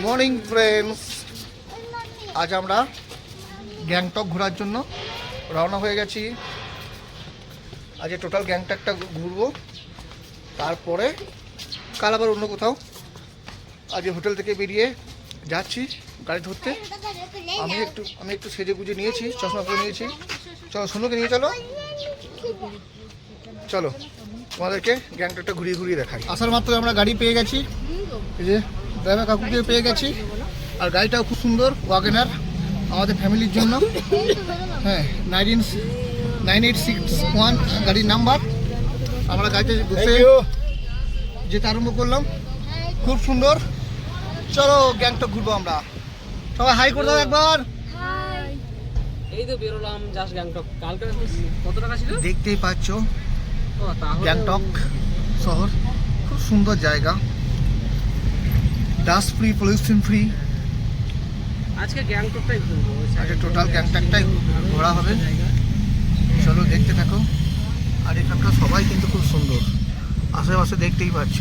Morning friends, আজ আমরা গ্যাংটক ঘোরার জন্য রওনা হয়ে গেছি। আজ টোটাল গ্যাংটকটা ঘুরবো, তারপরে কাল আবার অন্য কোথাও। আজ হোটেল থেকে বেরিয়ে যাচ্ছি গাড়ি ধরতে। আমি একটু সেজে গুজে নিয়েছি, চশমা পরে নিয়েছি। চলো সোনুকে নিয়ে চলো চলো তোমাদেরকে গ্যাংটকটা ঘুরিয়ে ঘুরিয়ে দেখাই। আসার মাত্র আমরা গাড়ি পেয়ে গেছি, এই যে ড্রাইভার কাকুকে পেয়ে গেছি। আর গাড়িটাও খুব সুন্দর, ওয়াগনার, আমাদের ফ্যামিলির জন্য। হ্যাঁ, 9861 গাড়ির নাম্বার। আমরা গাড়িতে বসে যেতে আরম্ভ করলাম। খুব সুন্দর। চলো গ্যাংটক ঘুরবো আমরা। সবাই হাই করে দাও একবার। এই তো বেরোলাম জাস্ট গ্যাংটক। কালকে কত টাকা ছিল দেখতেই পাচ্ছ, গ্যাংটক শহর খুব সুন্দর জায়গা, ডাস্ট ফ্রি, পলিউশন ফ্রি। আজকে গ্যাংটকটাই ঘুরবো, আজকে টোটাল গ্যাংটকটাই ঘোরা হবে। চলো দেখতে থাকো। আর এখানকার সবাই কিন্তু খুব সুন্দর, আশেপাশে দেখতেই পাচ্ছ।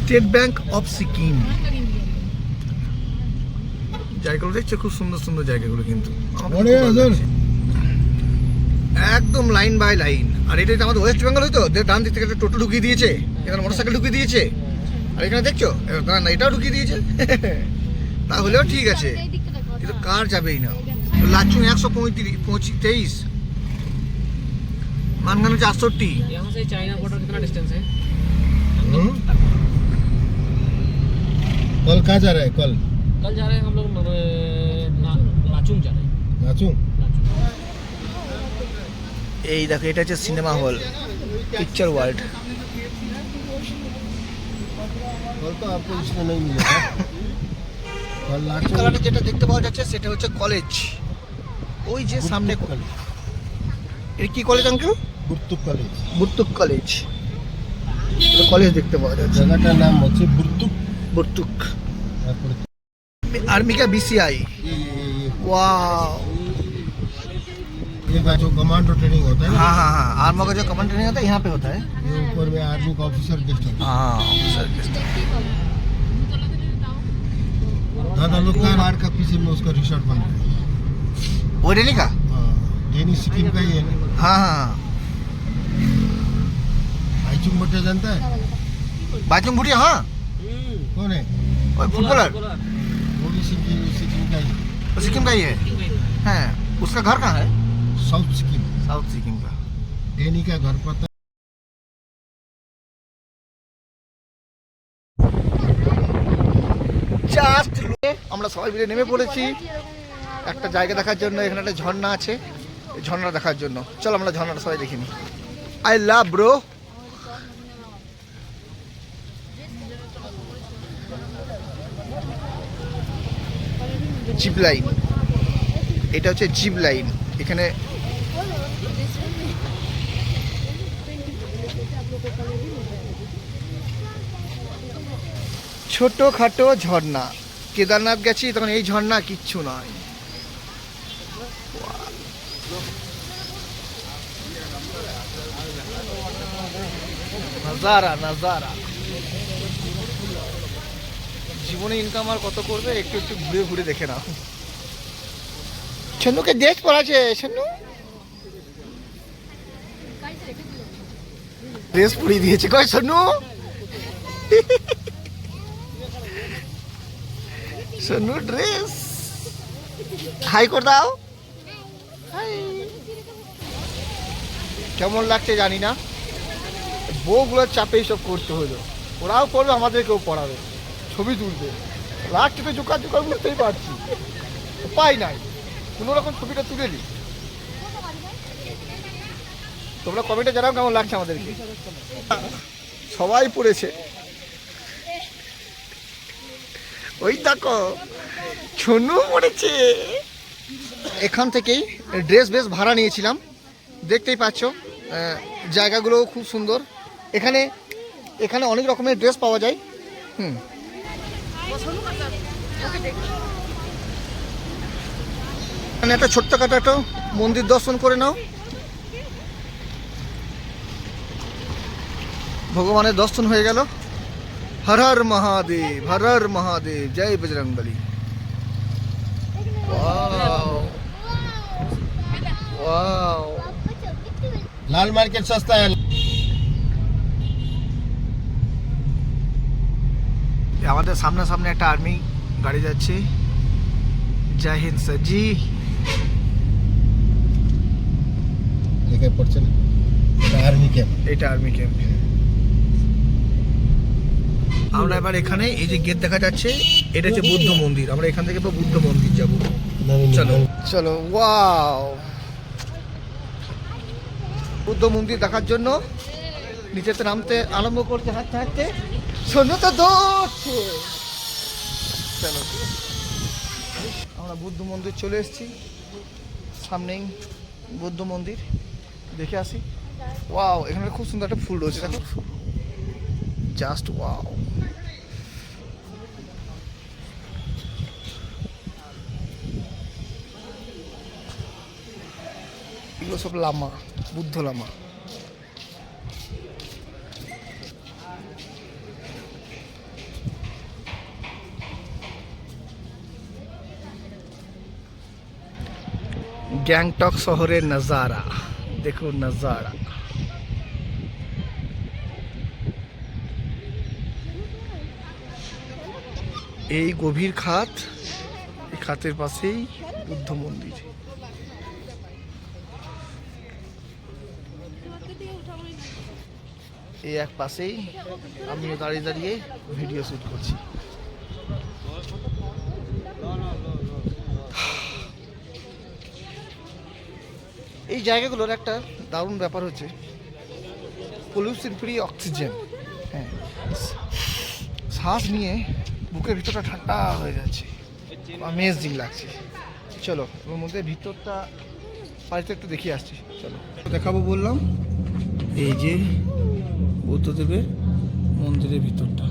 স্টেট ব্যাংক অফ সিকিম জায়গাগুলো দেখছো, খুব সুন্দর সুন্দর জায়গাগুলো কিন্তু একদম লাইন বাই লাইন। আর এটা আমাদের ওয়েস্ট বেঙ্গল, হয়তো ডান দিক থেকে একটা টোটো ঢুকিয়ে দিয়েছে, এখানে মোটরসাইকেল ঢুকিয়ে দিয়েছে। আর এখানে দেখছো না, এটাও ঢুকিয়ে দিয়েছে। তাহলেও ঠিক আছে, কিন্তু কার যাবেই না। লাচুং 135, मानगांव 460। यहाँ से चाइना बॉर्डर कितना डिस्टेंस है? कल कहाँ जा रहा है? कल जा रहे हैं हम लोग लाचुंग जा रहे हैं। लाचुंग। এই দেখো, এটা হচ্ছে সিনেমা হল, পিকচার ওয়ার্ল্ড। कल तो आपको इसमें नहीं मिलेगा। कल लाचुंग কালারে যেটা দেখতে পাওয়া যাচ্ছে সেটা হচ্ছে কলেজ, ওই যে সামনে কলেজ। এটা কি college uncle? Burtuk college. Burtuk college, college দেখতে পাওয়া যাচ্ছে। जगह नाम হচ্ছে बुर्तुक। বুর্তুক आर्मी का बीसीआई। वाह, ये जो कमांडो ट्रेनिंग होता है ना, हाँ हाँ हाँ, आर्मी का जो कमांड ट्रेनिंग होता है यहाँ पे होता है। ये ऊपर में आर्मी का ऑफिसर गेस्ट होता हाँ, ऑफिसर गेस्ट। है। दादा लोग का मार का पीछे में उसका रिसोर्ट बन रहा है। वो डेली का? हाँ, डेनी सिक्किम का ही है ना। हाँ हाँ, आइचुंग बट्टा जानता है? बाजू बुढ़िया। हाँ, कौन है? फुटबॉलर, वो भी सिक्किम का ही है। वो सिक्किम का ही है। हैं, उसका घर कहाँ है? साउथ सिक्किम। साउथ सिक्किम का। डेनी का घर पता জাস্ট আমরা সবাই মিলে নেমে পড়েছি একটা জায়গা দেখার জন্য। এখানে একটা ঝর্ণা আছে, এই ঝর্ণা দেখার জন্য। চলো আমরা ঝর্ণাটা সবাই দেখিনি। I love bro. Zip line, এটা হচ্ছে জিপ লাইন। এখানে ছোটখাটো ঝর্ণা। কেদারনাথ গেছি তখন এই ঝর্ণা কিচ্ছু নয়। নাজারা নাজারা। জীবনে ইনকাম আর কত করবে, একটু একটু ঘুরে ঘুরে দেখে নাও। ছন্নুকে ড্রেস পরাছে, ছন্নু ড্রেস পরিয়ে দিয়েছে। কয় ছন্নু, ছন্নু ড্রেস। হাই করে দাও। হাই। কেমন লাগছে জানি না, বউগুলোর চাপে সব করতে হলো। ওরাও করবে, আমাদেরকেও পড়াবে, ছবি তুলবে। লাস্টে তো জোকার জোকার বুঝতেই পারছি, উপায় নাই, কোনো রকম ছবিটা তুলে নি। তোমরা কমেন্টে জানাও কেমন লাগছে আমাদেরকে। সবাই পড়েছে, ওই দেখো ছনু পড়েছে। এখান থেকেই ড্রেস বেশ ভাড়া নিয়েছিলাম, দেখতেই পাচ্ছ। জায়গাগুলো খুব সুন্দর। এখানে এখানে অনেক রকমের ড্রেস পাওয়া যায়। এখানে একটা ছোট্টখাটো একটা মন্দির দর্শন করে নাও। ভগবানের দর্শন হয়ে গেল। हर हर महादेव, जय बजरंगबली। वाओ वाओ, लाल मार्केट सस्ता है। আমাদের সামনে সামনে একটা আর্মি গাড়ি যাচ্ছে। জয় হিন্দ স্যার জি। लेके पड़ছে না, এটা আর্মি ক্যাম্প। এটা আর্মি ক্যাম্প। আমরা এবার এখানে এই যে গেট দেখা যাচ্ছে, এটা হচ্ছে বুদ্ধ মন্দির। আমরা এখান থেকে তো বুদ্ধ মন্দির যাব। চলো চলো, ওয়াও, বুদ্ধ মন্দির দেখার জন্য নিচেতে নামতে আরম্ভ করতে হাঁটতে হাঁটতে শোনো তো দৌড়ছে। চলো, আমরা বুদ্ধ মন্দির চলে এসেছি, সামনেই বুদ্ধ মন্দির, দেখে আসি। ওয়াও, এখানে খুব সুন্দর একটা ফুল রয়েছে, দেখো, জাস্ট ওয়াও। এগুলো সব লামা, বুদ্ধ লামা। গ্যাংটক শহরের নজারা দেখো, নজারা। এই গভীর খাত, এই খাতের পাশেই বুদ্ধ মন্দির। এই এক পাশেই আমিও দাঁড়িয়ে দাঁড়িয়ে ভিডিও শুট করছি। এই জায়গাগুলোর একটা দারুণ ব্যাপার হচ্ছে পলিউশন ফ্রি অক্সিজেন। হ্যাঁ, শ্বাস নিয়ে বুকের ভিতরটা ঠান্ডা হয়ে যাচ্ছে, অ্যামেজিং লাগছে। চলো ওর মধ্যে ভিতরটা বাড়িতে একটু দেখিয়ে আসছি। চলো দেখাবো বললাম, এই যে বুদ্ধদেবের মন্দিরের ভিতরটা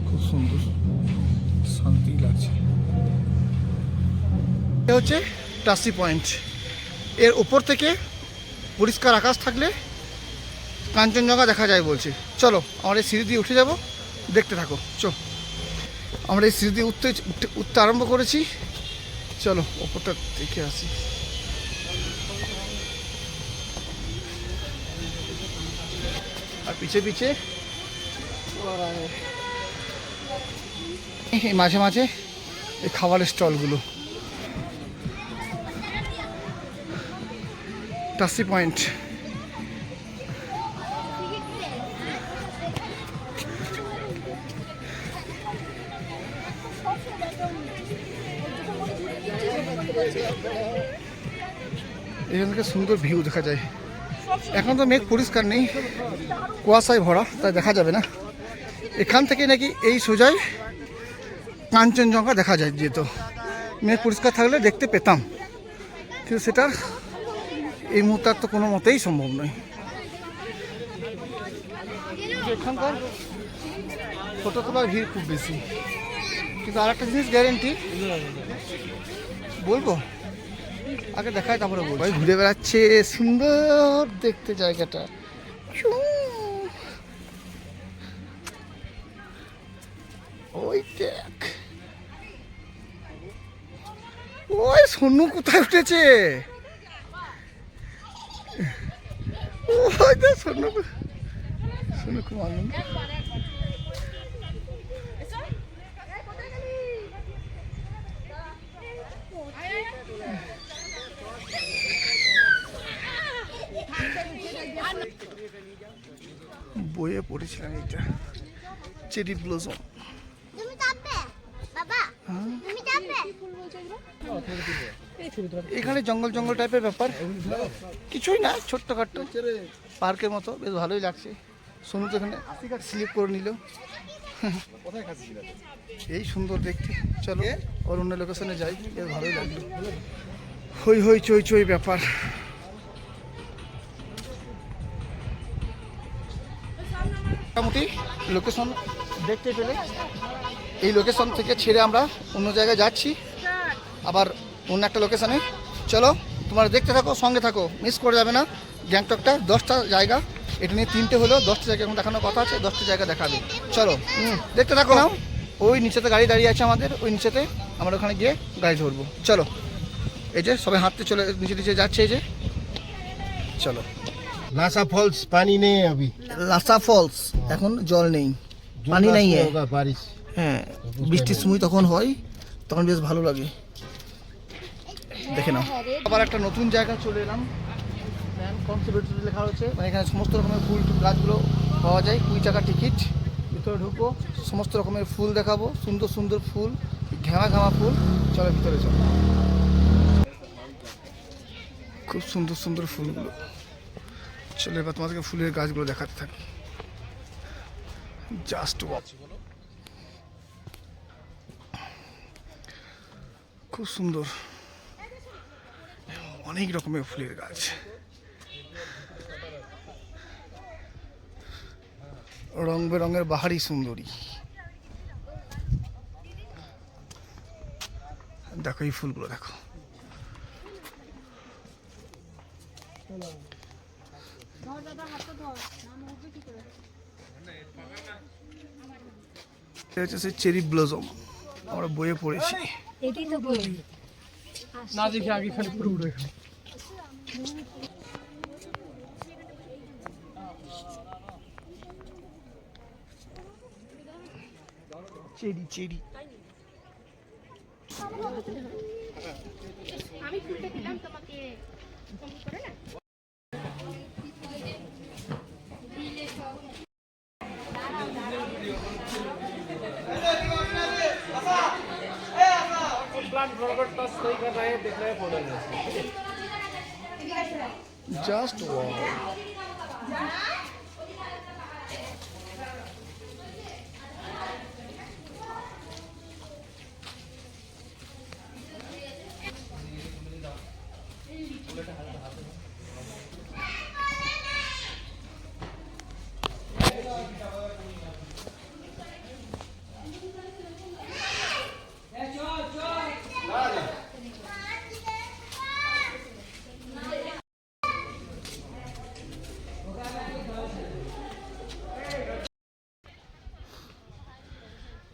খুব সুন্দর, শান্তি লাগছে। এটা হচ্ছে টাসি পয়েন্ট। এর উপর থেকে পরিষ্কার আকাশ থাকলে কাঞ্চনজঙ্ঘা দেখা যায় বলছে। চলো আমরা এই সিঁড়ি দিয়ে উঠে যাব, দেখতে থাকো। আমরা এই সিঁড়ি দিয়ে উঠতে আরম্ভ করেছি। চলো ওপরটা দেখে আসি। আর পিছে পিছে মাঝে মাঝে এই খাবারের স্টলগুলো। টাসি পয়েন্ট, এখান থেকে সুন্দর ভিউ দেখা যায়। এখন তো মেঘ পরিষ্কার নেই, কুয়াশায় ভরা, তাই দেখা যাবে না। এখান থেকে নাকি এই সোজাই কাঞ্চনজঙ্ঘা দেখা যায়, যেত মেঘ পরিষ্কার থাকলে দেখতে পেতাম, কিন্তু সেটা এই মুহূর্তে তো কোনো মতেই সম্ভব নয়। এখানকার ফটো তোলার ভিড় খুব বেশি, কিন্তু আর একটা জিনিস গ্যারেন্টি বলবো, আগে দেখায় তারপরে বলবো। ভাই ঘুরে বেড়াচ্ছে, সুন্দর দেখতে জায়গাটা। ওই দেখ, ওই সোনু কোথায় উঠেছে, ওই দেখ সোনু, সোনু খুব আনন্দ। বইয়ে পড়েছিলাম এটা, চেরি ব্লসম। এখানে জঙ্গল জঙ্গল টাইপের ব্যাপার, কিছুই না, ছোট্টখাট্ট পার্কের মতো, বেশ ভালোই লাগছে। সোনু তো এখানে স্লিপ করে নিল, এই সুন্দর দেখতে। চলো ওর অন্য লোকেশনে যাই, বেশ ভালোই লাগলো। হই হই চই চই ব্যাপার। মোটামুটি লোকেশন দেখতে পেলে, এই লোকেশন থেকে ছেড়ে আমরা অন্য জায়গায় যাচ্ছি, আবার অন্য একটা লোকেশনে। চলো তোমরা দেখতে থাকো, সঙ্গে থাকো, মিস করে যাবে না। গ্যাংটকটা 10টা জায়গা এটা নিয়ে 3টে হলো, 10টা জায়গা এখন দেখানোর কথা আছে, 10টা জায়গা দেখাবে। চলো দেখতে থাকো নাও। ওই নিচেতে গাড়ি দাঁড়িয়ে আছে আমাদের, ওই নিচেতে আমরা ওখানে গিয়ে গাড়ি ধরবো। চলো এই যে সবাই হাঁটতে চলে নিচে নিচে যাচ্ছে, এই যে চলো। लासा फॉल्स पानी नहीं है अभी, লাসা ফলস এখন জল নেই, পানি जून নেই रात में होगा बारिश। হ্যাঁ বৃষ্টির সময় তখন হয়, তখন বেশ ভালো লাগে। দেখে নাও আবার একটা নতুন জায়গা চলে এলাম, কনসার্ভেটরি লেখা হয়েছে, মানে এখানে সমস্ত রকমের ফুল গাছগুলো পাওয়া যায়। 20 টাকা টিকিট, ভিতরে ঢুকবো, সমস্ত রকমের ফুল দেখাবো, সুন্দর সুন্দর ফুল, ঘামা ঘামা ফুল। চলো ভিতরে চলো, খুব সুন্দর সুন্দর ফুলগুলো। চলো এবার তোমাদেরকে ফুলের গাছগুলো দেখাতে থাকি। জাস্ট খুব সুন্দর, অনেক রকমের ফুলের গাছ। রং বেরঙের বাহারি সুন্দরী। দেখো এই ফুলগুলো দেখো, এটা হচ্ছে সেই চেরি ব্লজম, আমরা বইয়ে পড়েছি। না দেখে আগে খালি পুরো উড়ে গেল। চেরি চেরি আমি ফুলটা দিলাম তোমাকে করে না। Just wow.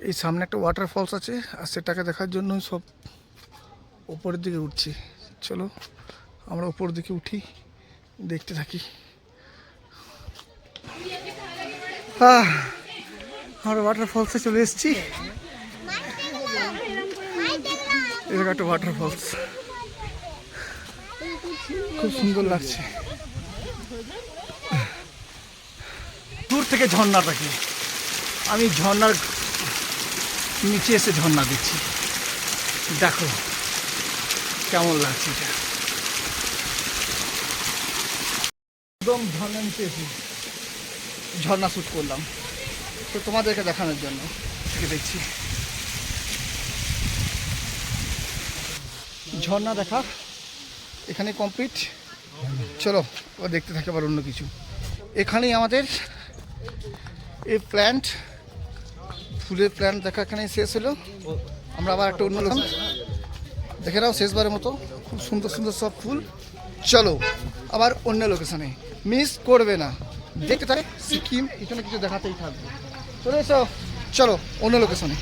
এই সামনে একটা ওয়াটারফলস আছে, আর সেটাকে দেখার জন্য সব উপরের দিকে উঠছি। চলো আমরা উপরের দিকে উঠি, দেখতে থাকি। আমরা ওয়াটারফলসে চলে এসেছি। এরকম একটা ওয়াটারফলস, খুব সুন্দর লাগছে। দূর থেকে ঝর্ণা দেখি, আমি ঝর্ণার নিচে এসে ঝর্ণা দিচ্ছি, দেখো কেমন লাগছে। এটা একদম ঝর্ণা নিচে এসে ঝর্ণা শ্যুট করলাম, তো তোমাদেরকে দেখানোর জন্য থেকে দেখছি। ঝর্ণা দেখা এখানে কমপ্লিট। চলো এবার দেখতে থাকি আবার অন্য কিছু। এখানেই আমাদের এই প্ল্যান্ট, ফুলের প্ল্যান্ট দেখা এখানেই শেষ হলো। আমরা আবার একটা অন্য লোকেশন দেখে নাও শেষবারের মতো, খুব সুন্দর সুন্দর সব ফুল। চলো আবার অন্য লোকেশনে, মিস করবে না, দেখতে থাকে সিকিম, এখানে কিছু দেখাতেই থাকবে। চলে এসো, চলো অন্য লোকেশনে।